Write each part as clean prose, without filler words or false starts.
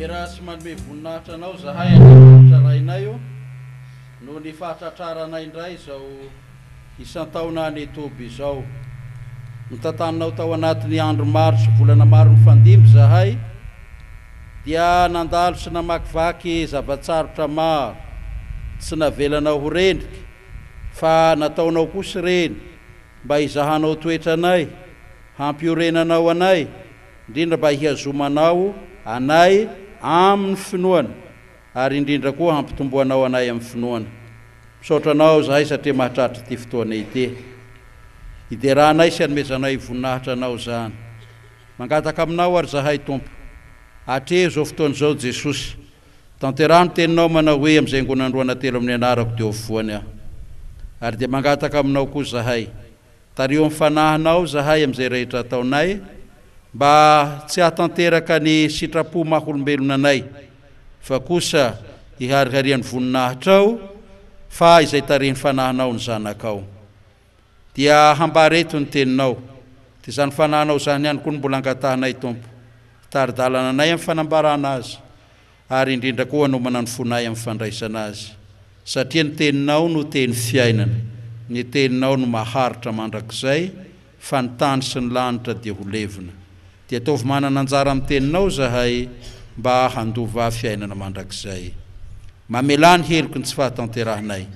raha sy manome voninahitra anao zahay anarainay io no ny fahatratraranay indray zao isan-taona any Etoby izao. Notantaninao tao anatin'ny andro maro sy volana maro mifandimby zahay dia nandalo sy namakivaky zavatsarotra maro tsy navelanao ho rendrika fa nataonao kosa reny mba hizahanao toetranay, hampiorenanao anay, indrindra mba hiazomanao anay amin'ny finoana ary indrindra koa hampitomboanao anay amin'ny finoana. Misaotra anao zahay satria mahatratra ty fotoana ity. Iderahanay sy anomezanay voninahitra anao zany. Mangataka aminao ary zahay Tompo, hatreo zao fotoana zao Jesosy. Tanterano teninao manao hoe amin'izay ngonandroana telo amin'ny anarako teo afovoany aho. Ary dia mangataka aminao koa zahay, tario amin'ny fanahinao zahay amin'izay rehetra ataonay, mba tsy hatanteraka ny sitrapo maha-olombelonanay, fa kosa hihariharian'ny voninahitrao fa izay tarihiny fanahinao ny zanakao. Dia hambareto ny teninao, dia zany fanahinao zany ihany koa ny mbola angatahanay Tompo, taridalana anay amin'ny fanambarana azy, ary indrindra koa hanomana ny fonay amin'ny fandraisana azy. Satria ny teninao no teny fiainana, ny teninao no maharitra mandrakizay, fa ny tany sy ny lanitra dia ho levina. Dia ataovy manana anjara amin'ny teninao zahay mba handova fiainana mandrakizay. Mamelany heloky ny tsy fahatanterahanay.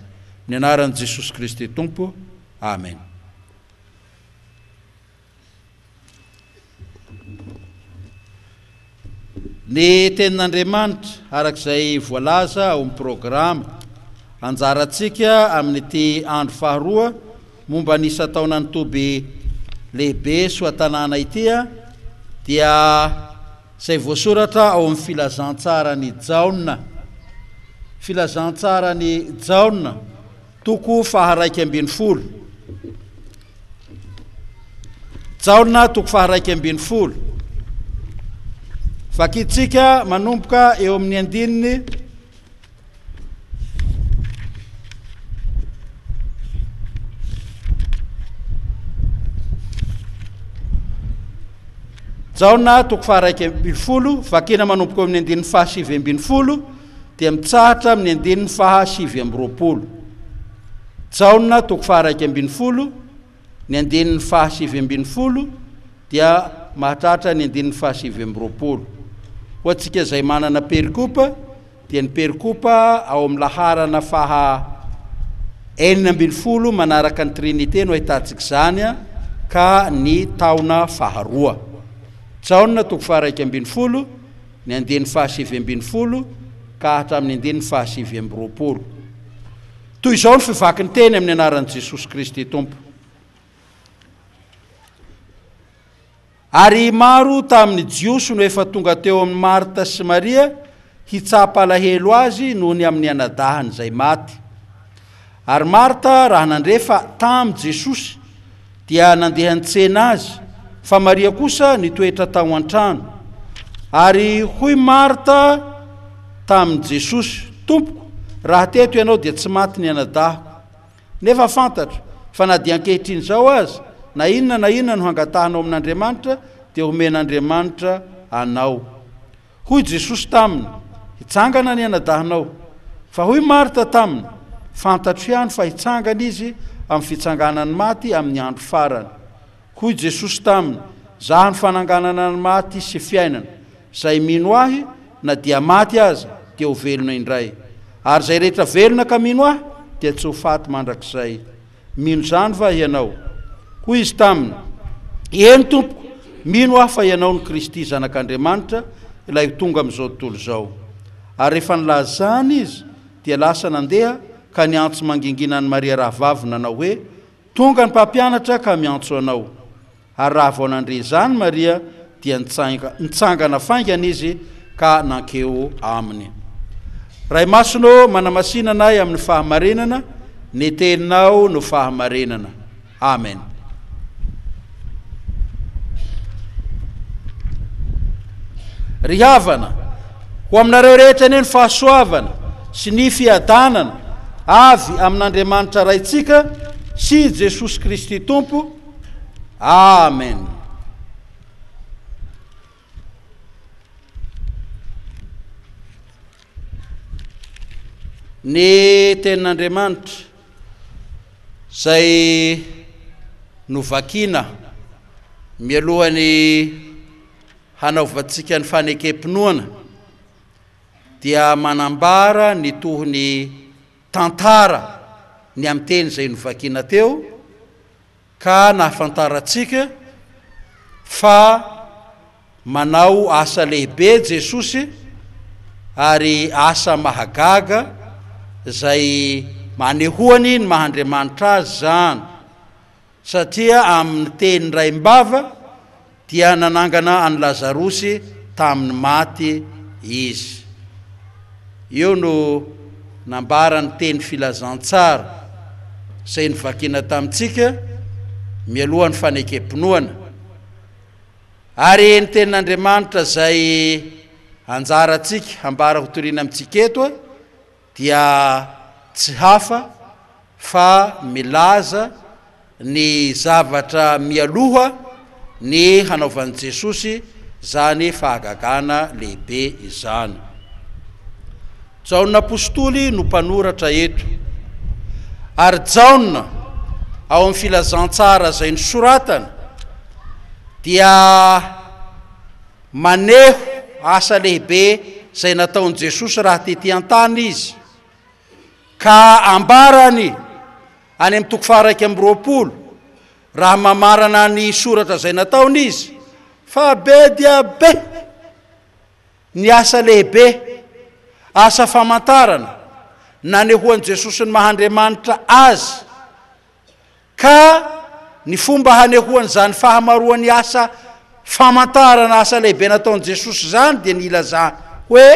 Ny anaran'i Jesosy Kristy Tompo. Amen. Ny tenin'Andriamanitra arak'izay voalaza ao amin'ny programa anjarantsika amin'ity andro faharoa momba ny isa-taonan'ny Toby lehibe soatanana ity dia izay voasoratra ao amin'ny filazantsarany Jaona. Filazantsarany Jaona toko faharaiky ambin'ny folo. Jaona toko faharaiky ambin'ny folo. Vakitsika manomboka eo amin'ny andininy Jaona toko faharaiky ambin'ny folo, vakina manomboka eo amin'ny andininy fahasivy ambin'ny folo, dia mitsahatra amin'ny andininy fahasivy amby roapolo. Jaona toko faharaiky ambin'ny folo, ny andininy fahasivy ambin'ny folo, dia mahatratra ny andininy fahasivy amby roapolo. Ho antsika izay manana perikopa, dia ny perikopa ao amin'ny laharana enina ambin'ny folo manaraka ny Trinité no ahitantsika izany ka ny taona faharoa. Jaona toko faharaiky ambin'ny folo, ny andininy fahasivy ambin'ny folo, ka hatramin'ny andininy fahasivy amby roapolo. Toy izao ny fivaky ny teny amin'ny anaran'i Jesosy Kristy Tompo. Ary maro tamin'ny jiosy no efa tonga teo amin'ny Marta sy Maria hitsapa alahelo azy noho ny amin'ny anadahany izay maty. Ary Marta raha nandrefa tamin'i Jesosy dia nandeha nitsena azy, fa Maria kosa nitoetra tao an-trano. Ary hoy Marta tamin'i Jesosy, Tompoko, raha teto ianao dia tsy maty ny anadahako. Nefa fantatra fa na dia ankehitriny zao azy, na inona no hangatahanao amin'Andriamanitra dia omen'Andriamanitra anao. Hoy Jesosy taminy, hitsangana ny anadahinao. Fa hoy Marta taminy, fantatro ihany fa hitsangana izy amin'ny fitsanganany maty amin'ny andro farany. Hoy Jesosy taminy, zaho ny fananganana ny maty sy fiainana, zay mino ahy na dia maty aza dia ho velona indray. Ary zay rehetra velona ka mino ahy dia tsy ho faty mandrakizay. Mino zany va ianao? Hoy izy taminy, eny Tompoko, mino aho fa ianao ny Kristy zanak'Andriamanitra, ilay tonga amin'izao tontolo izao. Ary rehefa nilazany izy dia lasa nandeha ka niantso mangingina ny Maria rahavavy nanao hoe, tonga ny mpampianatra ka miantso anao. Ary raha vao nandre zany Maria dia nitsangana faingana izy ka nankeo aminy. Ray masonao manamasinanay amin'ny fahamarinana, ny teninao no fahamarinana. Amen. Ry havana, ho aminareo rehetra anie ny fahasoavana sy ny fiadanana avy amin'Andriamanitra raitsika sy Jesosy Kristy Tompo. Amen. ny tenin'Andriamanitra zay novakina mialohany hanaovantsika ny fanekempinoana dia manambara ny tohony tantara ny amin'ny teny zay novakina teo ka nahafantarantsika fa manao asa lehibe Jesosy ary asa mahagaga zay manehoany ny mahandriamanitra azy zany satria amin'ny teny ray mbava dia nanangana any Lazarosy tamin'ny maty izy. Io no nambarany teny filazantsara zay novakina tamintsika mialohan'ny fanekempinoana. Ary ny tenin'Andriamanitra zay anjaratsika hambara ho toriana amintsika eto dia tsy hafa fa milaza ny zavatra mialoha ny hanaovan'i Jesosy zany fahagagana lehibe izany. Jaona apôstoly no mpanoratra eto ary Jaona ao amin'ny filazantsara zay nosoratana dia maneho asa lehibe zay nataon'i Jesosy raha tety an-tany izy ka ambarany any amin'ny toko faha 1:20 raha mamarana ny soratra zay nataony izy fa be dia be ny asa lehibe asa famantarana nanehoan'i Jesosy ny mahandriamanitra azy ka ny fomba hanehoany zany fahamaroany asa famantarana asa lehibe nataon'i Jesosy zany dia nilaza hoe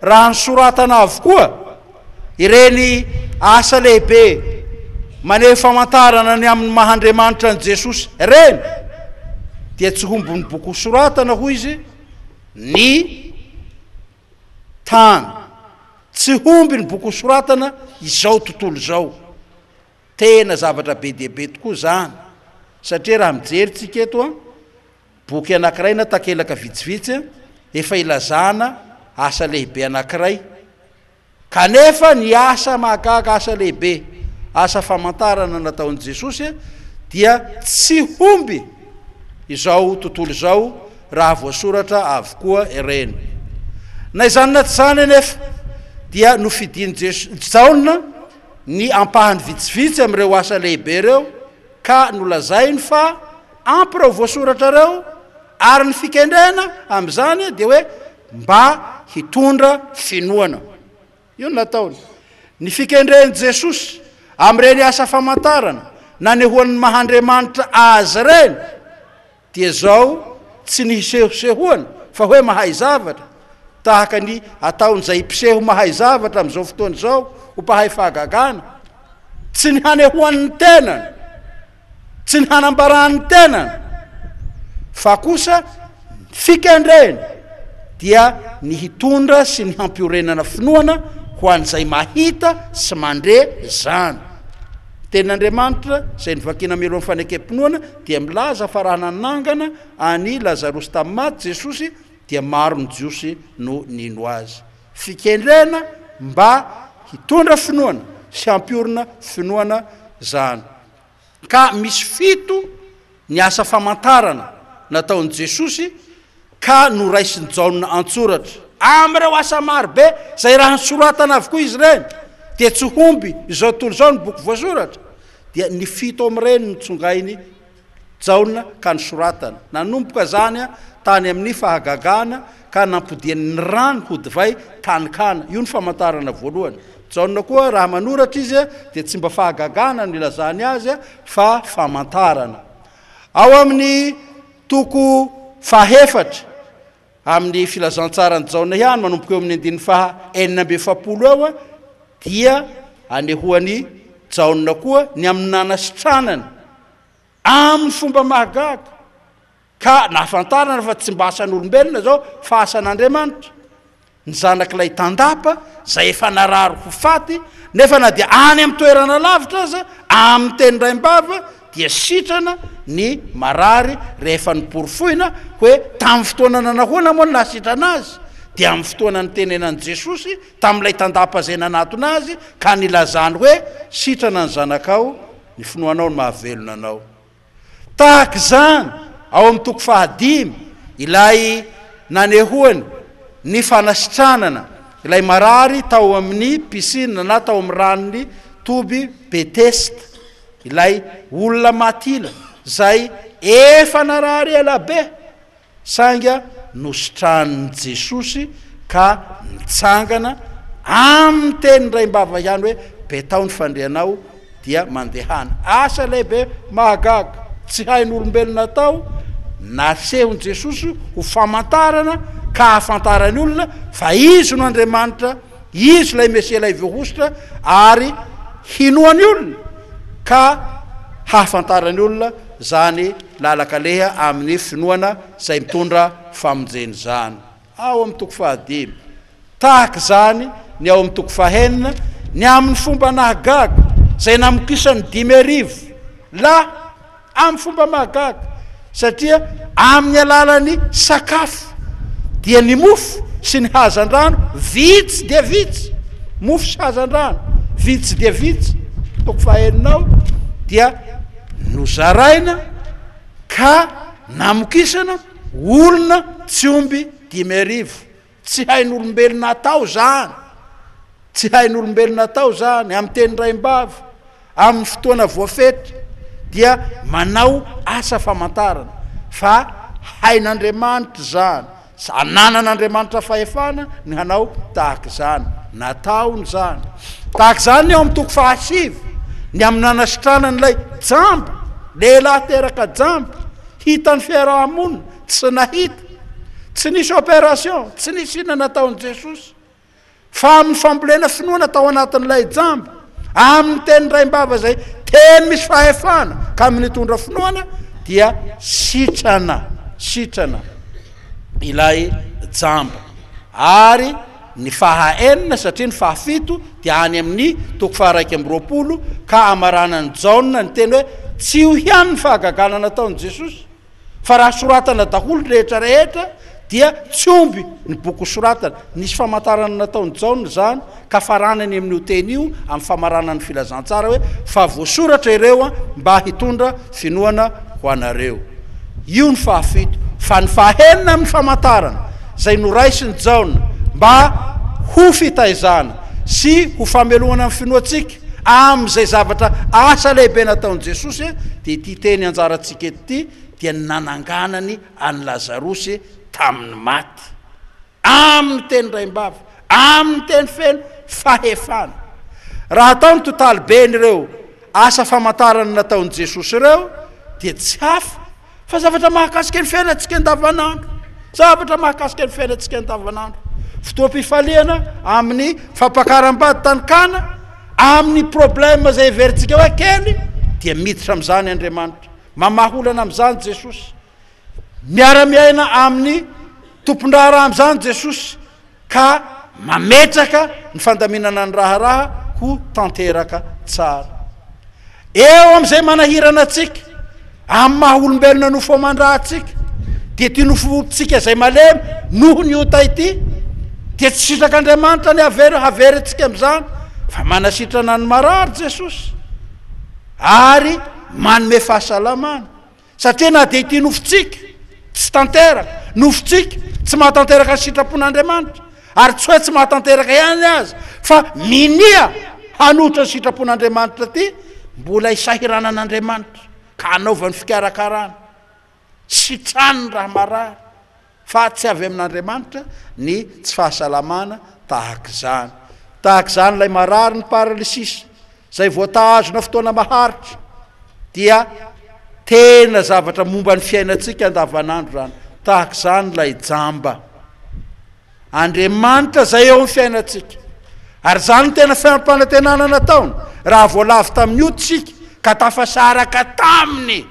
raha nisoratana avokoa ireny asa lehibe maneho famantarana ny amin'ny mahandriamanitra ny Jesosy reny dia tsy hombony boky soratana hoy izy ny tany tsy homby ny boky soratana izao tontolo zao. Tena zavatra be dia be tokoa zany satria raha mijery tsika eto boky anankiray na takelaka vitsivitsy efa ilazana asa lehibe anankiray kanefa ny asa mahagaga asa lehibe asa famantarana nataon'i Jesosy dia tsy homby izao tontolo izao raha voasoratra avokoa ireny. Na izany na tsy zany anefa dia nofidiny Jaona ny ampahany vitsivitsy amin'ireo asa lehibe ireo ka nolazainy fa ampy ireo voasoratra ireo ary ny fikendrena amin'izany dia hoe mba hitondra finoana. Io nataony ny fikendren'i Jesosy amin'ireny asa famantarana nanehoan'ny mahandriamanitra azy ireny dia zao tsy nisehosehoana fa hoe mahay zavatra tahaka ny ataon'izay mpiseho mahay zavatra amin'izao fotoana izao ho mpahay fahagagana tsy ny hanehoan'ny tenany tsy ny hanambaran'ny tenany fa kosa fikendreny dia ny hitondra sy ny hampiorenana finoana ho an'izay mahita sy mandre zany. Tenin'Andriamanitra zay nivakina mialohan'ny fanekempinoana dia milaza fa raha nanangana any Lazarosy tamin'ny maty Jesosy dia maro ny jiosy no nino azy. Fikendrena mba hitondra finoana sy hampiorina finoana zany. Ka misy fito ny asa famantarana nataon'i Jesosy ka noraisiny Jaona antsoratra amin'ireo asa marobe zay raha nisoratana avokoa izy ireny dia tsy homby izao tontolo izao ny boky voasoratra dia ny fito amin'ireny nitsongainy Jaona ka nisoratana nanomboka zany tany amin'ny fahagagana ka nampodian'ny rano ho divay tany kana. Io ny famantarana voalohany. Jaona koa raha manoratra izy dia tsy mba fahagagana no ilazany azy fa famantarana. Ao amin'ny toko fahefatra amin'ny filazantsarany Jaona ihany manomboka eo amin'ny 9:7 eo dia anehoany Jaona koa ny amin'ny nanasitranany amin'ny fomba mahagaga ka nahafantarana fa tsy mba asan'olombelona zao fa asan'Andriamanitra. Ny zanak'ilay tandapa zay efa narary ho faty nefa na dia any amin'ny toerana lavitra aza amin'ny teny ray mbava dia sitrana ny marary rehefa niporofoina hoe tamin'ny fotoana nanahoana moa ny nahasitrana azy dia amin'ny fotoana ny tenenan' Jesosy tamin'ilay tandapa zay nanatona azy ka nilazany hoe sitrana ny zanakao ny finoanao ny mahavelona anao. Tahaka izany ao amin'ny toko 5 ilay nanehoany ny fanasitranana ilay marary tao amin'ny piscine na tao amin'ny ranony toby Betesda, ilay olona matila zay efa narary ela be sanga nositran'ny Jesosy ka nitsangana amin'ny teny ray-mbava ihany hoe betao ny fandrianao dia mandehana. Asa lehibe mahagaga tsy hain'olombelona tao nasehon' Jesosy ho famantarana ka hafantarany olona fa izy no Andriamanitra, izy lay Mesia lay voaositra ary hinoany olona ka hafantarany olona zany lalaka leha amin'ny finoana zay mitondra famonjeny zany. Ao amin'ny toko 5 tahaka zany ny ao amin'ny toko 9 ny amin'ny fomba nahagaga zay namokisany 5,000 la amin'ny fomba mahagaga satria amin'ny alalany sakafo dia ny mofo sy ny hazan-drano vitsy dia vitsy, mofo sy hazan-drano vitsy dia vitsy. Toko 9 dia nozaraina ka namokisana olona tsy omby 5,000. Tsy hain'olombelona atao zany, tsy hain'olombelona atao zany amin'ny teny ray-mbava amin'ny fotoana voafetra dia manao asa famantarana fa hain'Andriamanitra zany, ananan'Andriamanitra fahefana ny hanao tahaka zany, nataony zany. Tahaka zany ao amin'ny toko 7 ny amin'ny nanasitranan'ilay jamba, lehilahy teraka jamba hitany fiarahamonina tsy nahita, tsy nisy opération, tsy nisy inona nataon'i Jesosy fa amin'ny fambolena finoana tao anatin'ilay jamba amin'ny teny ray-mbava zay teny misy fahefana ka amin'ny tondra finoana dia sitrana ilay jamba. Ary ny 9 satria ny 7 dia any amin'ny toko 120 ka amaranany Jaona ny teny hoe tsy ho hiany ny fahagagana nataon'i Jesosy fa raha soratana daholo rehetra rehetra dia tsy omby ny boky soratana. Nisy famantarana nataon'i Jaona zany ka faranany amin'io teny io amin'ny famaranany filazantsara hoe fa voasoratra ireo mba hitondra finoana ho anareo. Io ny 7 fa ny 9 amin'ny famantarana zay noraisiny Jaona mba ho fitaizana sy ho famelohana amin'ny finoatsika amin'izay zavatra asa lehibe nataon'i Jesosy dia ity teny anjarantsika ety dia nananganany any Lazarosy tamin'ny maty amin'ny teny ray-mbava, amin'ny teny feno fahefana. Raha atao ny totaly ben'ireo asa famantarana nataon'i Jesosy ireo dia tsy hafa fa zavatra mahakasika ny fiainantsika andavanandro, zavatra mahakasika ny fiainantsika andavanandro. Fotoam-pifaliana amin'ny fampakaram-bady tanikana amin'ny problème zay veritsika hoe kely dia miditra amin'izany Andriamanitra, mamaholana amin'izany Jesosy, miara-miaina amin'ny tompon-draharaha amin'izany Jesosy ka mametraka ny fandaminana ny raharaha ho tanteraka tsara. Eo amin'izay manahirana atsika amin'ny maha-olombelona nofo aman-drahantsika dia ty nofotsika zay malemy noho ny ota ity dia tsy sitrak'Andriamanitra ny havery atsika amin'izany fa manasitrana ny marary Jesosy ary manome fahasalamana satria na dia ity nofotsika tsy tanteraka, nofotsika tsy mahatanteraka ny sitrapon'Andriamanitra ary tsy hoe tsy mahatanteraka ihany azy fa minia hanotra ny sitrapon'Andriamanitra ty mbola isahiranan'Andriamanitra ka hanaovany fikarakarana sitrany raha marary fa tsy avy amin'Andriamanitra ny tsy fahasalamana tahaka zany. Tahaka zany lay marary ny paralysisy zay voatahazona fotoana maharitra dia tena zavatra momba ny fiainantsika andavanandro zany. Tahaka zany lay jamba, Andriamanitra zay eo amin'ny fiainantsika ary zany tena fampanantenana nataony raha voalavy tamin'ny oditsika ka tafasaraka taminy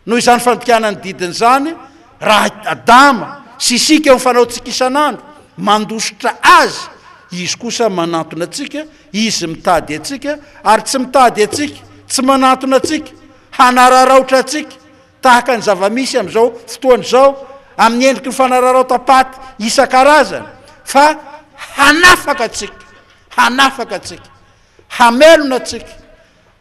noho izany fandikanany didiny zany raha Adama sy isika eo mifanaotsika isan'andro mandositra azy, izy kosa manantona atsika, izy mitady atsika ary tsy mitady atsika, tsy manantona atsika, hanararaotra atsika tahaka ny zavamisy amin'izao fotoana izao amin'ny endriky ny fanararaota-paty isan-karazany fa hanafaka atsika hamelona atsika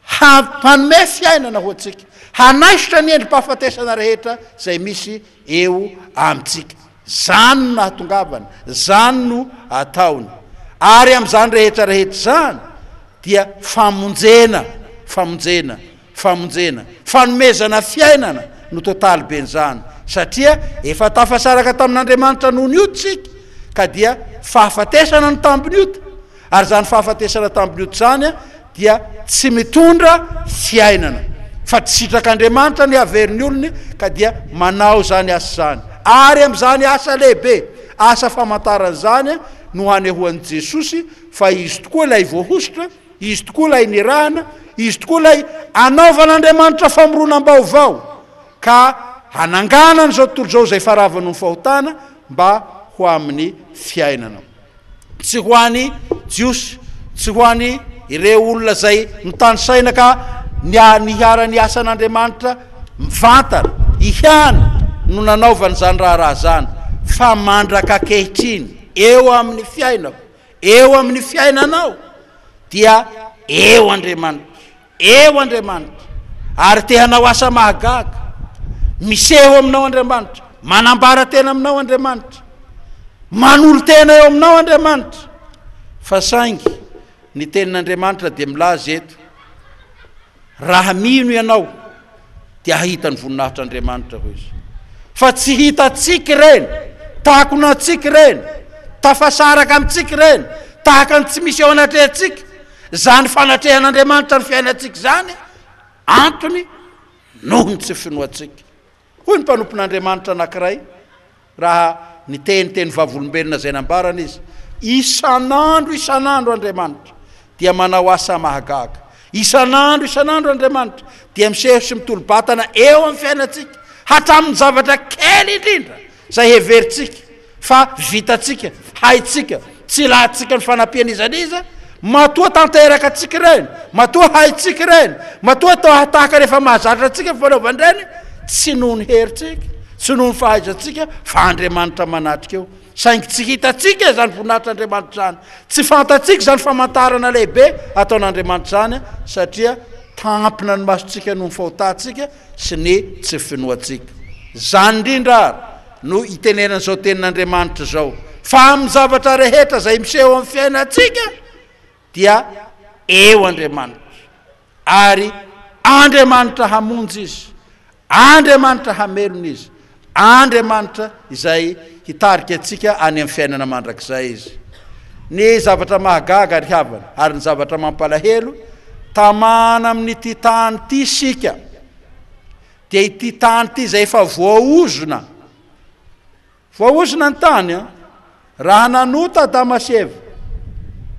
hanome fiainana ho atsika hanaisitra ny endrim-pahafatesana rehetra zay misy eo amitsika zany no nahatongavana zany no ataony ary am'izany rehetrarehetra zany dia famonjena fanomezana fiainana no totaly ben zany satria efa tafasaraka tamin'Andriamanitra noho ny otsika ka dia fahafatesana ny tambiny ota ary zany fahafatesana tambiny ota zany dia tsy mitondra fiainana fa tsy sitrak'Andriamanitra ny averin'ny olony ka dia manao zany asa zany ary am'izany asa lehibe asa famantarana zany no hanehoan'i Jesosy fa izy tokoa ilay voahositra izy tokoa ilay nirahana izy tokoa ilay anaovan'Andriamanitra famoronam-baovao ka hananganany zao tontolo zao zay faravany ny fahotana mba ho amin'ny fiainana tsy ho any jiosy tsy ho any ireo olona zay mitany saina ka niharany asan'Andriamanitra mivantana ihany no nanaovany zany raha zany fa mandraka kehitriny eo amin'ny fiainanao dia eo Andriamanitra ary te hanao asa mahagaga miseho aminao Andriamanitra manambara tena aminao Andriamanitra manolo tena eo aminao Andriamanitra fa saingy ny tenin'Andriamanitra dia milaza eto raha mino ianao dia hahita ny voninahitr'Andriamanitra hoy izy fa tsy hitatsika ireny tahako natsika ireny tafasaraka amintsika ireny tahaka ny tsy misy eo anatrehantsika zany fanatrehan'Andriamanitra ny fiainantsika zany antony noho ny tsy finoatsika hoy ny mpanompon'Andriamanitra anankiray raha ny teny vavolombelona zay nambarana izy isanandro Andriamanitra dia manao asa mahagaga isanandro Andriamanitra dia miseho sy mitolo-batana eo amin'ny fiainantsika hatramin'ny zavatra kely indrindra zay heverintsika fa vitatsika haitsika tsy lahtsika ny fanampian'izaniza matoa tanteraka atsika ireny matoa haitsika ireny matoa tahaka rehefa mahazatra atsika ny fanaovany ireny tsy noho ny heritsika tsy noho ny fahaizantsika fa Andriamanitra manatrika eo saingy tsy hitatsika zany voninahitr'Andriamanitra zany tsy fantatsika zany famantarana lehibe ataon'Andriamanitra zany satria tampina ny masotsika noho ny fahotantsika sy ny tsy finoatsika zany indrindra ary no itenenan'izao tenin'Andriamanitra zao fa amin'ny zavatra rehetra zay miseho amin'ny fiainantsika dia eo Andriamanitra ary Andriamanitra hamonjy izy Andriamanitra hamelona izy Andriamanitra izay hitarika atsika any amin'ny fiainana mandrakizay izy ny zavatra mahagaga ary havana ary ny zavatra mampalahelo tamana amin'ity tany ity sika dia ity tany ity zay efa voaozona ny tany raha nanota Adama sy Eva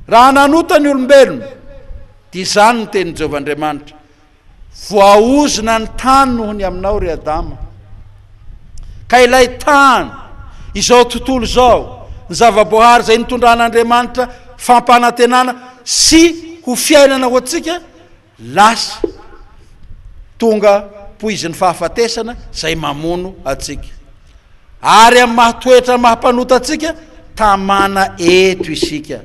raha nanota ny olombelona dia zany ny tenin'i Jehovahandriamanitra voaozona ny tany noho ny aminao ry Adama ka ilay tany izao tontolo zao ny zavaboahary zay nitondran'Andriamanitra fampanantenana sy ho fiainana ho atsika lasa tonga poizin'ny fahafatesana zay mamono atsika ary amin'ny mahatoetra mahampanota atsika tamana eto isika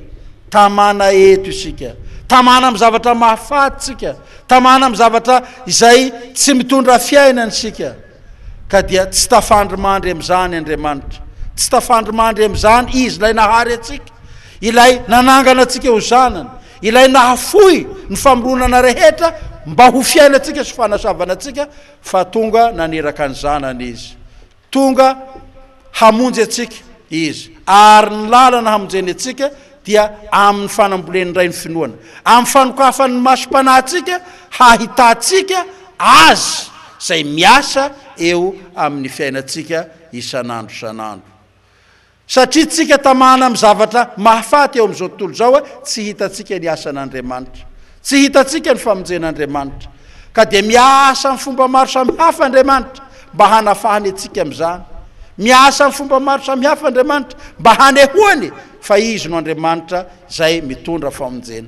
tamana amin'ny zavatra mahafatsika tamana amin'ny zavatra izay tsy mitondra fiainana sika ka dia tsy tafandrimandry amin'izany Andriamanitra tsy tafandrimandry amin'izany izy ilay nahary atsika ilay nanangana atsika ho zanany ilay nahafoy ny famoronana rehetra mba ho fiainantsika sy fanasavana atsika fa tonga naneraka ny zanany izy tonga hamonjy atsika izy ary ny lalana hamonjeny atsika dia amin'ny fanamboleny ray ny finoana amin'ny fanokafan'ny masom-panahintsika hahitatsika azy zay miasa eo amin'ny fiainantsika isanandro satria tsika tamana amin'ny zavatra mahafaty eo amin'izao tontolo zao tsy hitatsika ny asan'Andriamanitra tsy hitatsika ny famonjen'Andriamanitra ka dia miasa amin'ny fomba maro samihafa Andriamanitra mba hanafahany atsika amin'izany miasa amin'ny fomba maro samihafa Andriamanitra mba hanehoany fa izy no Andriamanitra zay mitondra famonjena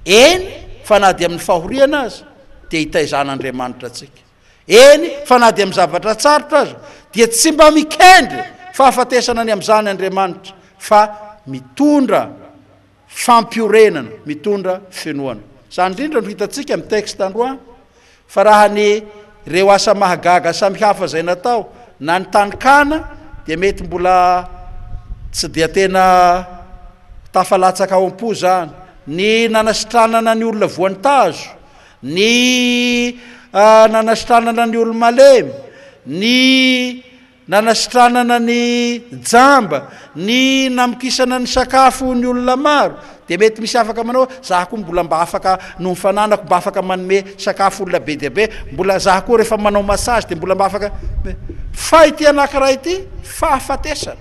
eny fa na dia amin'ny fahoriana azy dia hitaizan'Andriamanitra atsika eny fa na dia amin'ny zavatra tsarotra azy dia tsy mba mikendry fahafatesana ny amin'izany Andriamanitra fa mitondra fampiorenana, mitondra finoana. Zany indrindra no hitantsika amin'ny texte androany fa raha ny reo asa mahagaga samihafa zay natao na ny tanikana dia mety mbola tsy dia tena tafalatsaka ao am-po zany. Ny nanasitranana ny olona voan'ny tazo, ny nanasitranana ny olona malemy, ny nanasitranana ny jamba, ny namokisana ny sakafo ny olona maro, dia mety misy afaka manao za koa mbola mba afaka no mifananako mba afaka manome sakafo olona be dia be, mbola za koa rehefa manao massage dia mbola mba afaka. Fa ity anankiray ity fahafatesana,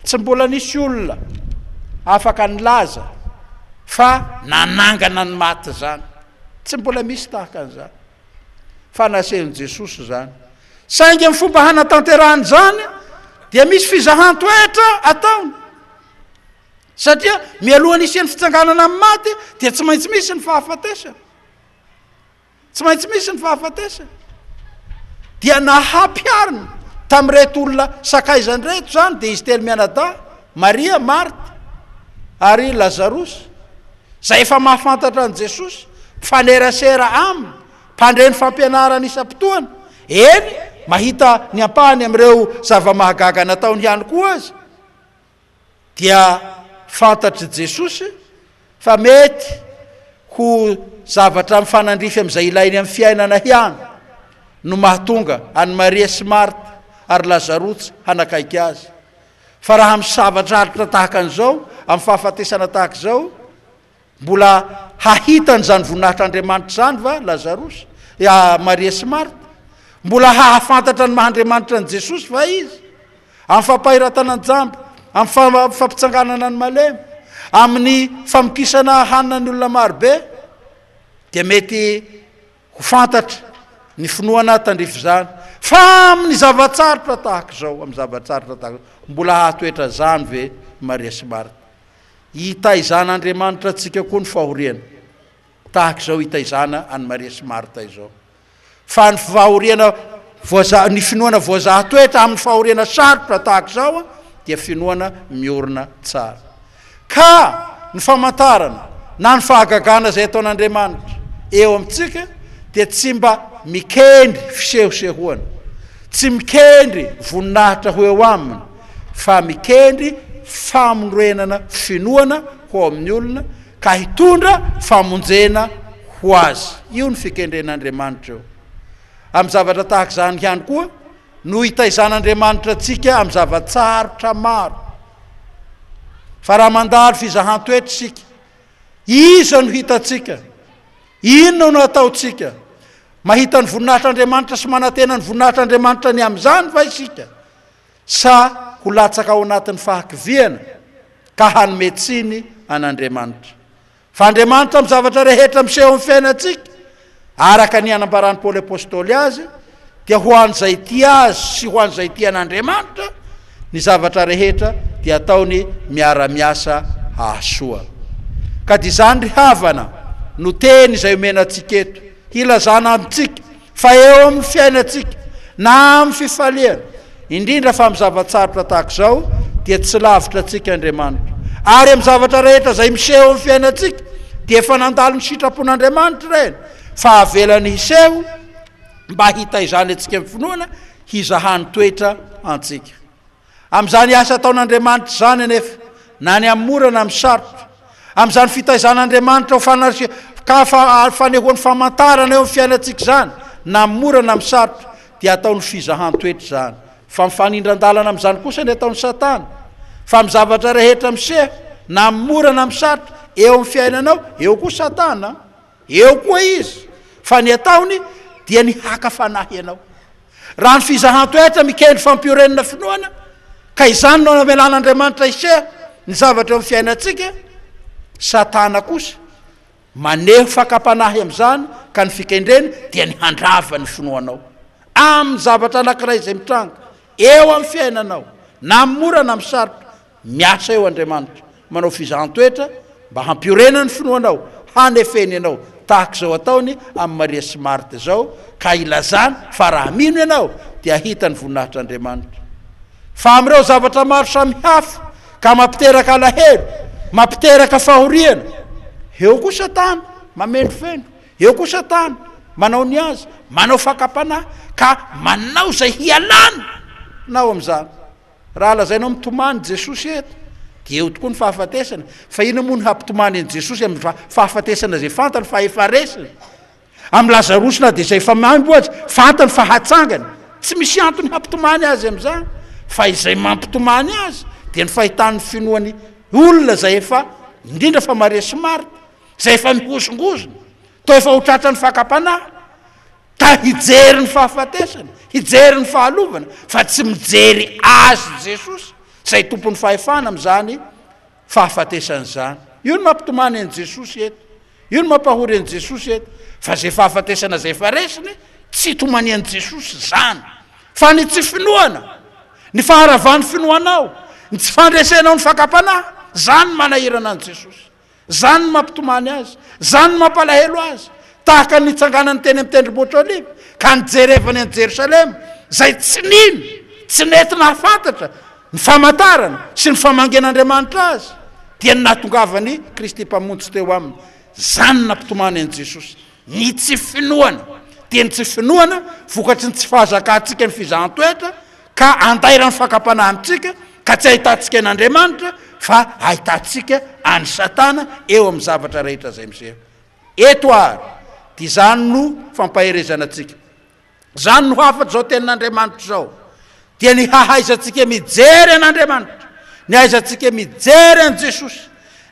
tsy mbola nisy olona afaka nilaza fa nanangana ny maty zany, tsy mbola misy tahaka an'izany. Fa nasehin'i Jesosy zany. Saingy amin'ny fomba hanatanterahany zany dia misy fizahan-toetra ataony, satria mialohan'ny isian'ny fitsanganana amin'ny maty dia tsy maintsy misy ny fahafatesana, tsy maintsy misy ny fahafatesana. Dia nahampiarina tamin'ireto olona sakaizany reto zany dia izy telo mianadahy, Maria, Marta ary Lazarosy, zay efa mahafantatra an' Jesosy, mpifanerasera aminy, mpandreny fampianarana isam-potoana. Eny mahita ny ampahany amin'ireo zava-mahagaga nataony ihany koa azy, dia fantatry Jesosy fa mety ho zavatra mifanandrify amin'izay ilainy amin'ny fiainana hiany no mahatonga any Maria sy Marta ary Lazarosy hanakaiky azy. Fa raha misavatra aritra tahaka an'izao, amin'ny fahafatesana tahaka izao, mbola hahitany zany voninahitr'Andriamanitra zany va Lazarosy, Maria sy Marta, mbola hahafantatra ny mahandriamanitra an' Jesosy va izy, amin'ny fampahiratana ny jamba, amin'ny fampitsanganana ny malemy, amin'ny famokisana hanina ny olona marobe, dia mety ho fantatra ny finoana tandrify zany. Fa amin'ny zavatsarotra tahaka izao, amin'ny zavatsarotra tahaka izao, mbola hahatoetra zany ve Maria sy Marta. Hitaizan'Andriamanitra antsika koa ny fahoriana tahaka izao hitaizana any Maria sy Marta izao. Fa ny fahoriana ny finoana voazahatoetra amin'ny fahoriana sarotra tahaka izao dia finoana miorina tsara. Ka ny famantarana na ny fahagagana zay ataon'Andriamanitra eo amintsika dia tsy mba mikendry fisehosehoana, tsy mikendry voninahitra ho eo aminy, fa mikendry famonorenana finoana ho amin'ny olona ka hitondra famonjena ho azy. Io ny fikendren'Andriamanitra eo. Amin'ny zavatra tahaka izany ihany koa no hitaizan'Andriamanitra antsika amin'ny zavatsarotra maro. Fa raha mandalo fizahan-toetra isika, iza no hitantsika, inona no ataontsika, mahita ny voninahitr'Andriamanitra sy manantena ny voninahitr'Andriamanitra ny amin'izany va isika, sa ho latsaka ao anatin'ny fahakiviana ka hanome tsiny an'Andriamanitra. Fa Andriamanitra amin'ny zavatra rehetra miseho amin'ny fiainantsika, araka ny anambarany Paoly apôstôly azy, dia ho an'izay tia azy sy ho an'izay tia an'Andriamanitra, ny zavatra rehetra dia ataony miara-miasa hahasoa. Ka dia izany ry havana no teny izay omenantsika eto, hilazana amintsika fa eo amin'ny fiainantsika na amin'ny fifaliana, indrindra fa amin'ny zavatsarotra tahaka izao dia tsy lavitra antsika Andriamanitra. Ary amin'ny zavatra rehetra izay miseho amin'ny fiainantsika dia efa nandalo ny sitrapon'Andriamanitra ireny, fa avelany hiseho mba hitaizany antsika amin'ny finoana hizahany toetra antsika. Amin'izany asa ataon'Andriamanitra zany anefa, na ny amin'ny mora na amin'ny sarotra, amin'izany fitaizan'Andriamanitra ka fanehoan'ny famantarana eo amin'ny fiainantsika zany, na amin'ny mora na amin'ny sarotra, dia ataony fizahan-toetra zany. Fa mifanindran-dalana amin'izany kosa ny ataon'ny Satana. Fa amin'ny zavatra rehetra miseho, na amin'ny mora na amin'ny sarotra, eo amin'ny fiainanao, eo koa Satana, eo koa izy. Fa ny ataony dia ny haka fanahy ianao. Raha ny fizahan-toetra mikendry fampiorenana finoana, ka izany no amelan'Andriamanitra iseho ny zavatra eo amin'ny fiainantsika, Satana kosa maneho fakapanahy amin'izany ka ny fikendreny dia ny handrava ny finoanao amin'ny zavatra anankiray izay mitranga eo amin'ny fiainanao, na amin'ny mora na amin'ny sarotra. Miasa eo Andriamanitra manao fizahan-toetra mba hampiorenany finoanao, hanefeny ianao tahaka izao ataony amin'ny Maria sy Marta izao, ka ilazany fa raha mino ianao dia hitany voninahitr'Andriamanitra. Fa amin'ireo zavatra maro samihafa ka mampiteraka alahelo mampiteraka fahoriana eo koa Satana mamendrofendro eo koa Satana manao ny azy manao fakapana ka manao zay hialana nao am'izany raha lazainao mitomany Jesosy eto dia eo tokoa ny fahafatesana fa ina moa ny hampitomany an Jesosy amin'ny fahafatesana zay fantany fa efa resiny amin'ny Lazarosy na dia zay fa mamboazy fantany fa hatsangany tsy misy antony hampitomany azy am'izany fa izay mampitomany azy dia ny fahitany finoany olona zay efa indrindra fa Maria sy Marta zay efa mihosongozona to efa ho tratrany fakapanahy ta hijery ny fahafatesana hijery ny fahalovana fa tsy mijery azy Jesosy zay tompony fahefana am'izany fahafatesana zany io no mampitomany an Jesosy eto io no mampahory an Jesosy eto fa zay fahafatesana zay efa resiny tsy tomany an Jesosy zany fa ny tsy finoana ny faharavany finoanao ny tsy fandresenao ny fakapanahy zany manahirana an Jesosy zany mampitomany azy zany mampalahelo azy tahaka ny tsanganany teny amin'ny tendrombohitra oliva ka nijerevany an Jerosalema zay tsy nino tsy nentina hafantatra ny famantarana sy ny famangen'Andriamanitra azy dia natongavany Kristy mpamontsy teo aminy zany nampitomany an Jesosy ny tsy finoana dia ny tsy finoana vokatry ny tsy fahazakantsika ny fizahan-toetra ka andairany fakapanahy amintsika ka tsy ahitantsika an'Andriamanitra fa ahitantsika any Satana eo amin'ny zavatra rehetra zay miseho eto ary dia zany no fampaherezana antsika zany no hafatra zao tenin'Andriamanitra zao dia ny hahaizantsika mijery an'Andriamanitra ny hahaizantsika mijery an Jesosy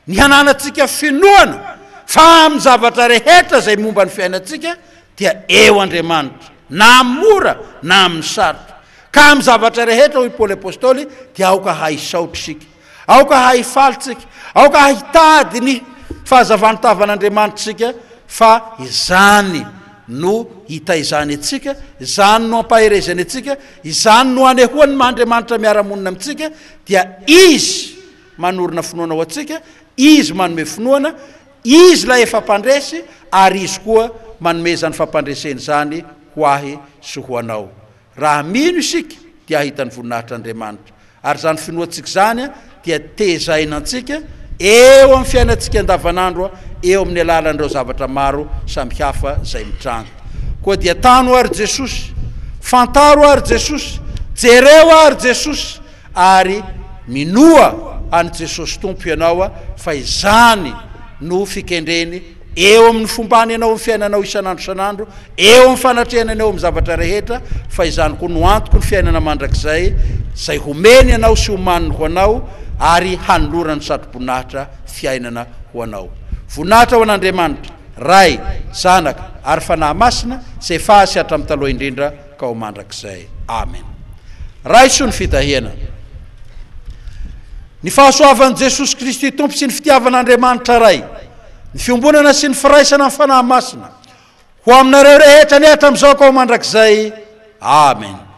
ny hananantsika finoana fa amin'ny zavatra rehetra zay momba ny fiainantsika dia eo Andriamanitra na mora na amin'ny sarotra ka amin'ny zavatra rehetra hoy Paoly apôstôly dia aoka haisaotra isika aoka haifalitsika aoka hahitady ny fahazavanytavan'Andriamanitra sika fa izany no hitaizany atsika izany no ampaherezany atsika izany no anehoany Andriamanitra miara-monina amintsika dia izy manorina finoana ho atsika izy manome finoana izy la efa mpandresy ary izy koa manomezany fampandreseny zany ho ahy sy ho anao raha mino isika dia ahitany voninahitr'Andriamanitra ary zany finoantsika zany dia tezaina antsika eo amin'ny fiainantsika andavanandro eo amin'ny alalan'ireo zavatra maro samihafa zay mitranga koa dia tano ary Jesosy fantaro ary Jesosy jereo ary Jesosy ary minoa any Jesosy tompo ianao fa izany no fikendreny eo amin'ny fombany ianao amin'ny fiainanao isanandro isanandro eo amin'ny fanatrehananao amin'ny zavatra rehetra fa izany koa no antoko ny fiainana mandrakizay zay homeny ianao sy homaniny ho anao ary hanolorany satroboninahitra fiainana ho anao voninahitra ho an'Andriamanitra ray zanaka ary fanahy masina zay fahasy hatramin'ny taloha indrindra ka ho mandrakizay amen ray so ny fitahiana ny fahasoavan'i Jesosy Kristy tompo sy ny fitiavan'Andriamanitra ray ny fiombonana sy ny firaisana amin'ny fanahy masina ho aminareo rehetra ny hatramin'izao ka ho mandrakizay amen